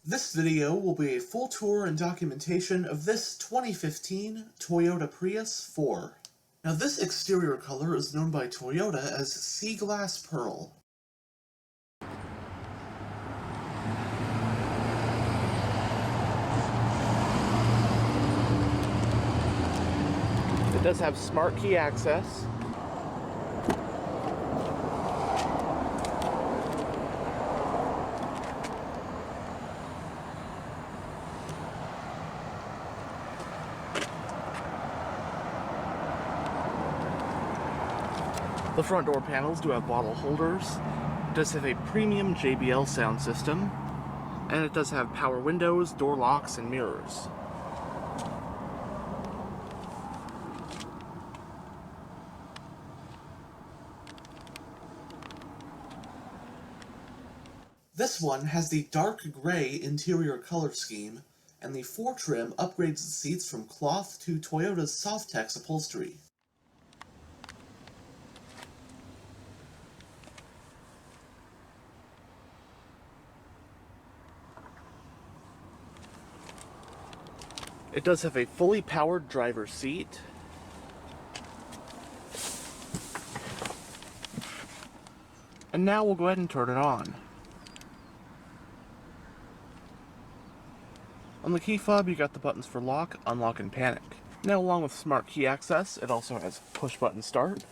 This video will be a full tour and documentation of this 2015 Toyota Prius 4. Now this exterior color is known by Toyota as Sea Glass Pearl. It does have smart key access. The front door panels do have bottle holders. It does have a premium JBL sound system, and it does have power windows, door locks, and mirrors. This one has the dark gray interior color scheme, and the 4 trim upgrades the seats from cloth to Toyota's Softex upholstery. It does have a fully powered driver's seat. And now we'll go ahead and turn it on. On the key fob, you got the buttons for lock, unlock, and panic. Now, along with smart key access, it also has push button start.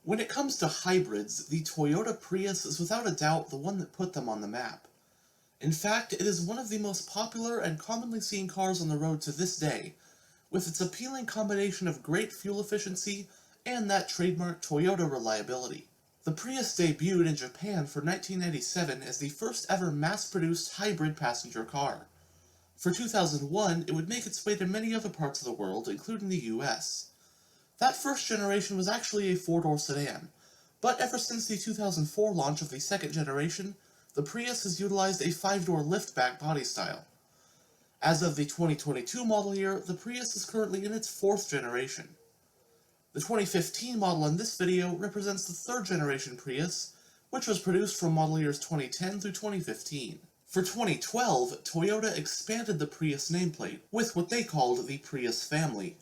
When it comes to hybrids, the Toyota Prius is without a doubt the one that put them on the map. In fact, it is one of the most popular and commonly seen cars on the road to this day, with its appealing combination of great fuel efficiency and that trademark Toyota reliability. The Prius debuted in Japan for 1997 as the first ever mass-produced hybrid passenger car. For 2001, it would make its way to many other parts of the world, including the US. That first generation was actually a 4-door sedan, but ever since the 2004 launch of the second generation, the Prius has utilized a 5-door liftback body style. As of the 2022 model year, the Prius is currently in its 4th generation. The 2015 model in this video represents the 3rd generation Prius, which was produced from model years 2010 through 2015. For 2012, Toyota expanded the Prius nameplate with what they called the Prius Family.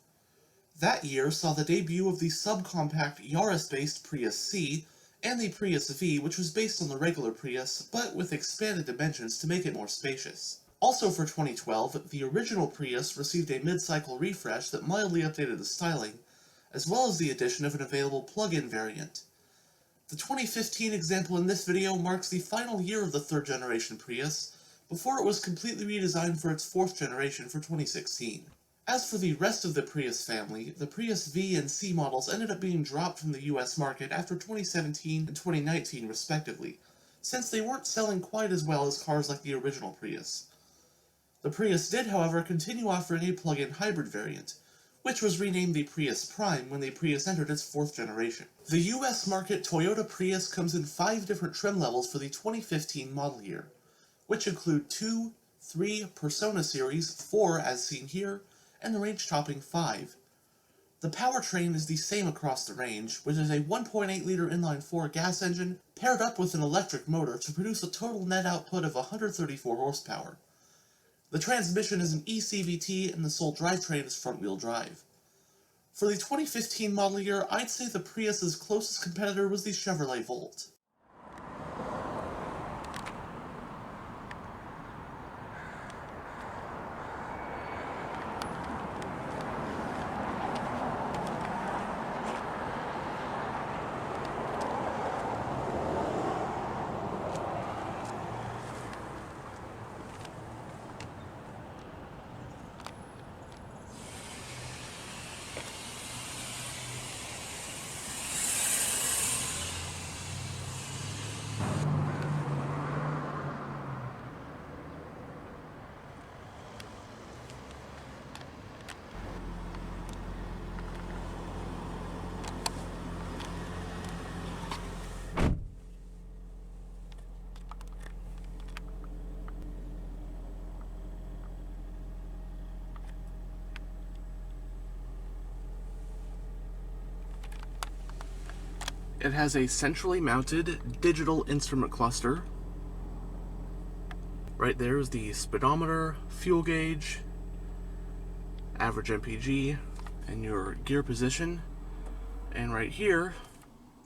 That year saw the debut of the subcompact Yaris-based Prius C and the Prius V, which was based on the regular Prius, but with expanded dimensions to make it more spacious. Also for 2012, the original Prius received a mid-cycle refresh that mildly updated the styling, as well as the addition of an available plug-in variant. The 2015 example in this video marks the final year of the 3rd generation Prius, before it was completely redesigned for its 4th generation for 2016. As for the rest of the Prius family, the Prius V and C models ended up being dropped from the US market after 2017 and 2019 respectively, since they weren't selling quite as well as cars like the original Prius. The Prius did, however, continue offering a plug-in hybrid variant, which was renamed the Prius Prime when the Prius entered its 4th generation. The US market Toyota Prius comes in 5 different trim levels for the 2015 model year, which include 2, 3, Persona Series, 4 as seen here, and the range-topping 5. The powertrain is the same across the range, which is a 1.8-liter inline-four gas engine paired up with an electric motor to produce a total net output of 134 horsepower. The transmission is an e-CVT and the sole drivetrain is front-wheel drive. For the 2015 model year, I'd say the Prius's closest competitor was the Chevrolet Volt. It has a centrally mounted digital instrument cluster. Right there is the speedometer, fuel gauge, average MPG, and your gear position. And right here,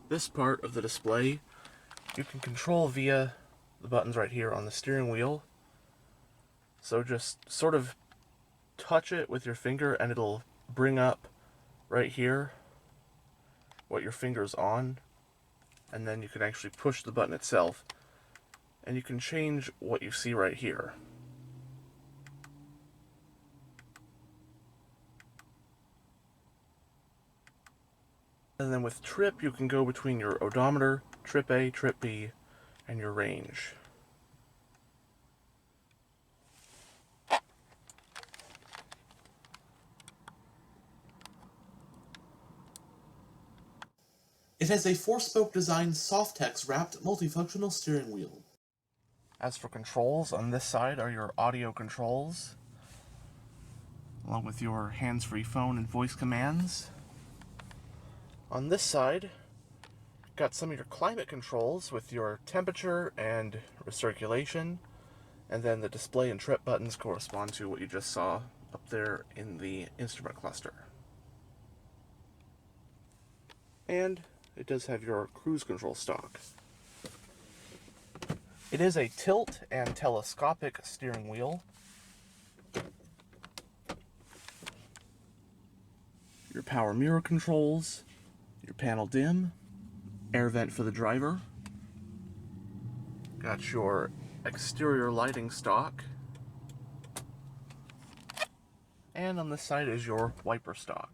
this part of the display, you can control via the buttons right here on the steering wheel. So just sort of touch it with your finger and it'll bring up right here what your finger's on, and then you can actually push the button itself and you can change what you see right here. And then with trip, you can go between your odometer, trip A, trip B, and your range. It has a 4-spoke design Softex wrapped multifunctional steering wheel. As for controls, on this side are your audio controls, along with your hands-free phone and voice commands. On this side, got some of your climate controls with your temperature and recirculation, and then the display and trip buttons correspond to what you just saw up there in the instrument cluster. And it does have your cruise control stock. It is a tilt and telescopic steering wheel. Your power mirror controls, your panel dim, air vent for the driver. Got your exterior lighting stock. And on this side is your wiper stock.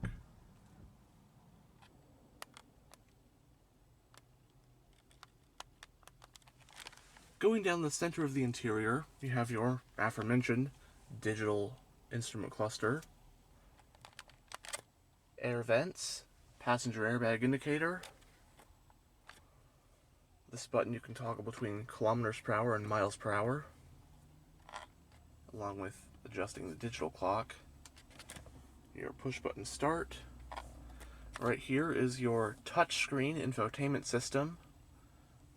Going down the center of the interior, you have your aforementioned digital instrument cluster, air vents, passenger airbag indicator. This button you can toggle between kilometers per hour and miles per hour, along with adjusting the digital clock. Your push button start. Right here is your touchscreen infotainment system,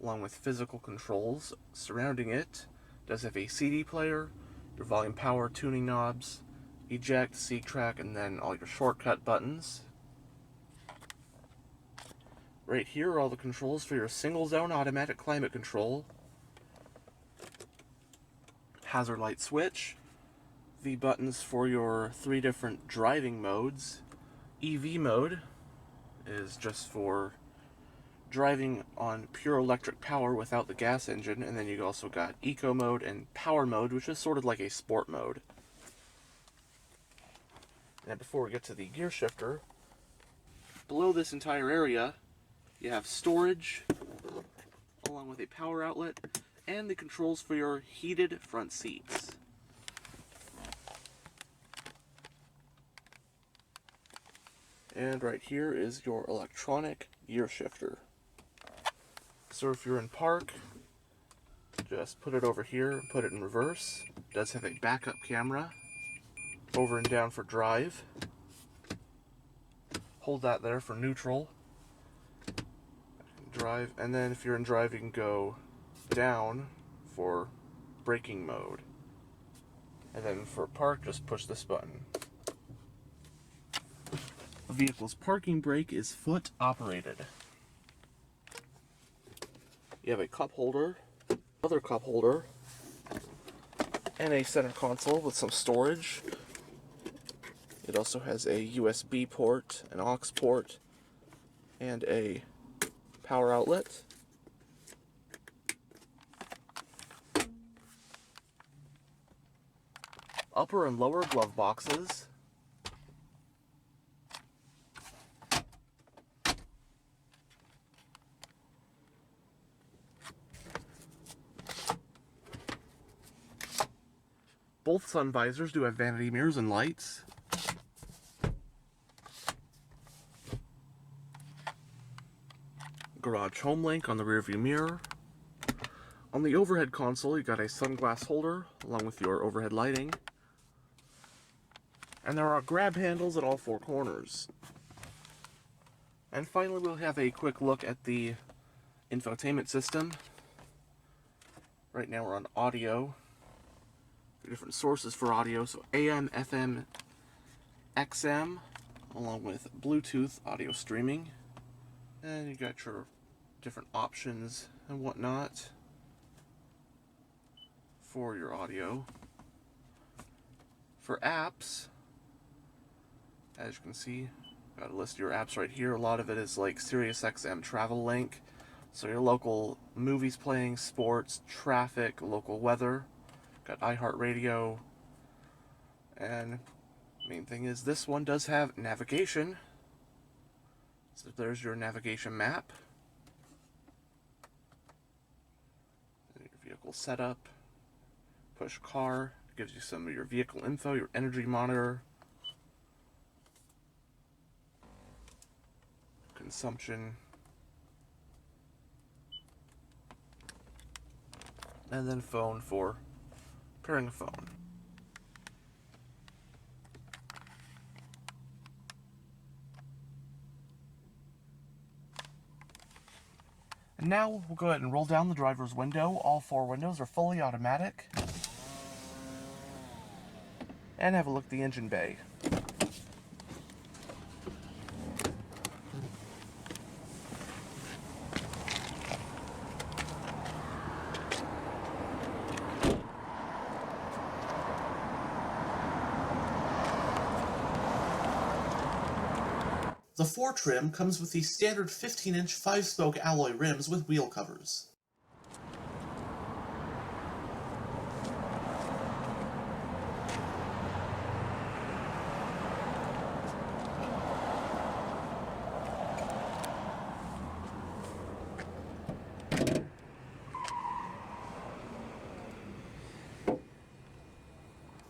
along with physical controls surrounding it. It does have a CD player, your volume power tuning knobs, eject, seek track, and then all your shortcut buttons. Right here are all the controls for your single zone automatic climate control, hazard light switch, the buttons for your 3 different driving modes. EV mode is just for driving on pure electric power without the gas engine, and then you also got eco mode and power mode, which is sort of like a sport mode. And before we get to the gear shifter, below this entire area you have storage along with a power outlet and the controls for your heated front seats. And right here is your electronic gear shifter. So if you're in park, just put it over here and put it in reverse. It does have a backup camera. Over and down for drive. Hold that there for neutral. Drive, and then if you're in drive, you can go down for braking mode. And then for park, just push this button. The vehicle's parking brake is foot operated. You have a cup holder, another cup holder, and a center console with some storage. It also has a USB port, an aux port, and a power outlet. Upper and lower glove boxes. Both sun visors do have vanity mirrors and lights. Garage home link on the rearview mirror. On the overhead console, you got a sunglass holder along with your overhead lighting. And there are grab handles at all 4 corners. And finally, we'll have a quick look at the infotainment system. Right now we're on audio. Different sources for audio, so AM, FM, XM, along with Bluetooth audio streaming. And you got your different options and whatnot for your audio. For apps, as you can see, got a list of your apps right here. A lot of it is like SiriusXM Travel Link, so your local movies playing, sports, traffic, local weather. Got iHeartRadio, and main thing is this one does have navigation. So there's your navigation map. And your vehicle setup. Push car. Gives you some of your vehicle info, your energy monitor. Consumption. And then phone for pairing a phone. And now we'll go ahead and roll down the driver's window. All 4 windows are fully automatic. And have a look at the engine bay. The 4 trim comes with the standard 15-inch 5-spoke alloy rims with wheel covers.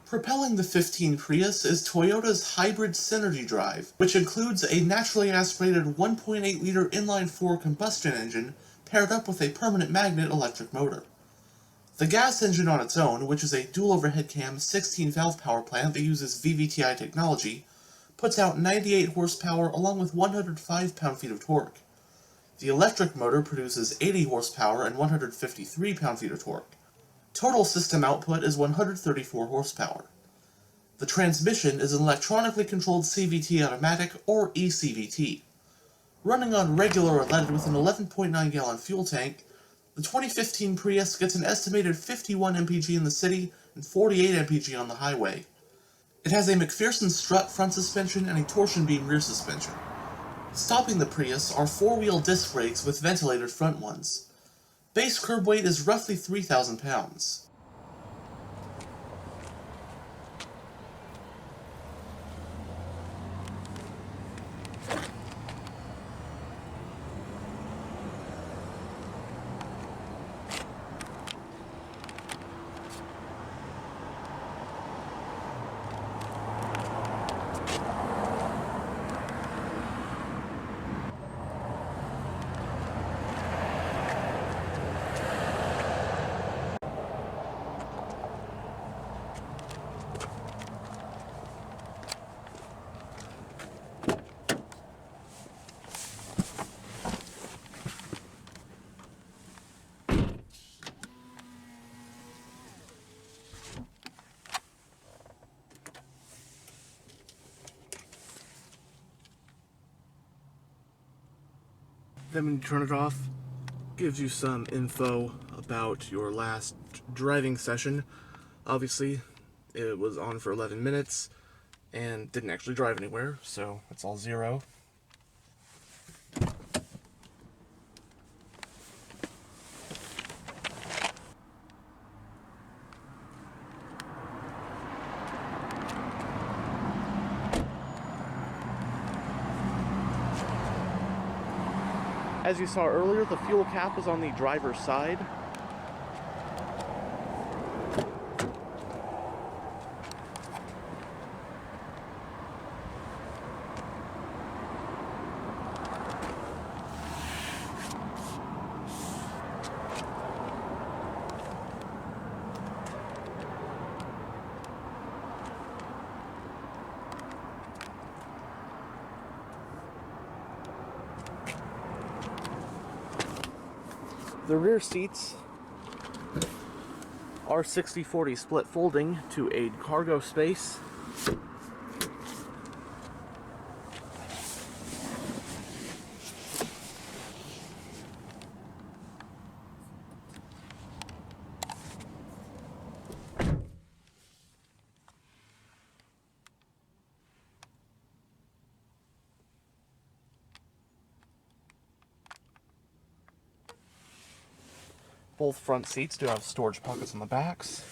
Propelling the 15 Prius is Toyota's hybrid Synergy drive, which includes a naturally aspirated 1.8-liter inline-4 combustion engine paired up with a permanent magnet electric motor. The gas engine on its own, which is a dual overhead cam 16-valve power plant that uses VVTi technology, puts out 98 horsepower along with 105 pound-feet of torque. The electric motor produces 80 horsepower and 153 pound-feet of torque. Total system output is 134 horsepower. The transmission is an electronically controlled CVT automatic, or e-CVT. Running on regular unleaded with an 11.9-gallon fuel tank, the 2015 Prius gets an estimated 51 mpg in the city and 48 mpg on the highway. It has a McPherson strut front suspension and a torsion beam rear suspension. Stopping the Prius are 4-wheel disc brakes with ventilated front ones. Base curb weight is roughly 3,000 pounds. Then when you turn it off, gives you some info about your last driving session. Obviously, it was on for 11 minutes and didn't actually drive anywhere, so it's all 0. As you saw earlier, the fuel cap is on the driver's side. The rear seats are 60-40 split folding to aid cargo space. Both front seats do have storage pockets on the backs.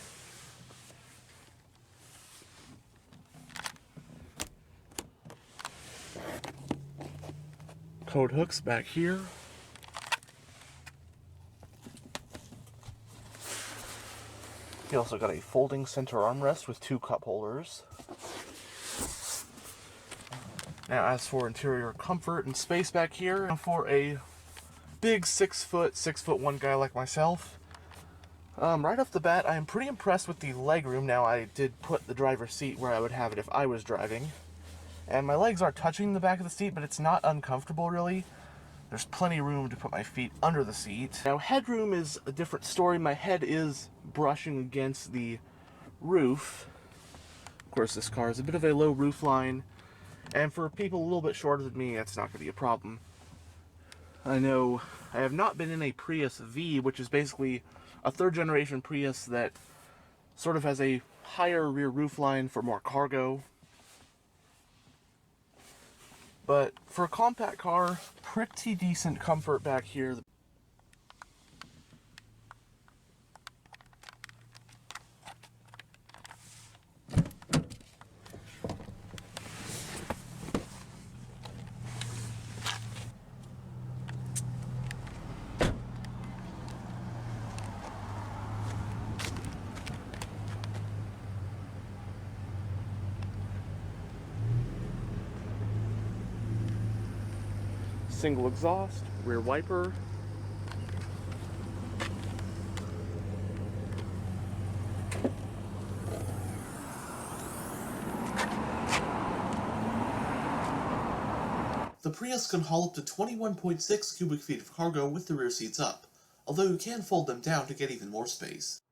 Coat hooks back here. You also got a folding center armrest with 2 cup holders. Now, as for interior comfort and space back here, for a big 6'1" guy like myself, right off the bat, I am pretty impressed with the legroom. Now, I did put the driver's seat where I would have it if I was driving, and my legs are touching the back of the seat, but it's not uncomfortable, really. There's plenty of room to put my feet under the seat. Now, headroom is a different story. My head is brushing against the roof. Of course, this car is a bit of a low roof line, and for people a little bit shorter than me, that's not going to be a problem. I know I have not been in a Prius V, which is basically a 3rd generation Prius that sort of has a higher rear roof line for more cargo. But for a compact car, pretty decent comfort back here. Single exhaust, rear wiper. The Prius can haul up to 21.6 cubic feet of cargo with the rear seats up, although you can fold them down to get even more space.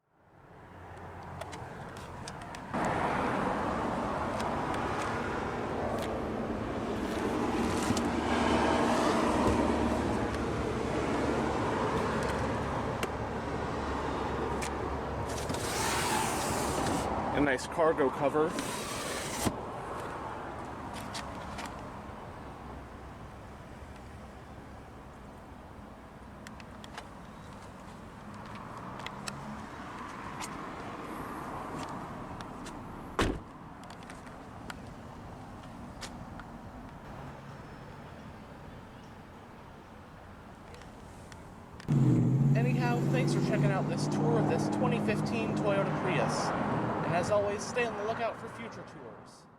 A nice cargo cover. Anyhow, thanks for checking out this tour of this 2015 Toyota Prius. And as always, stay on the lookout for future tours.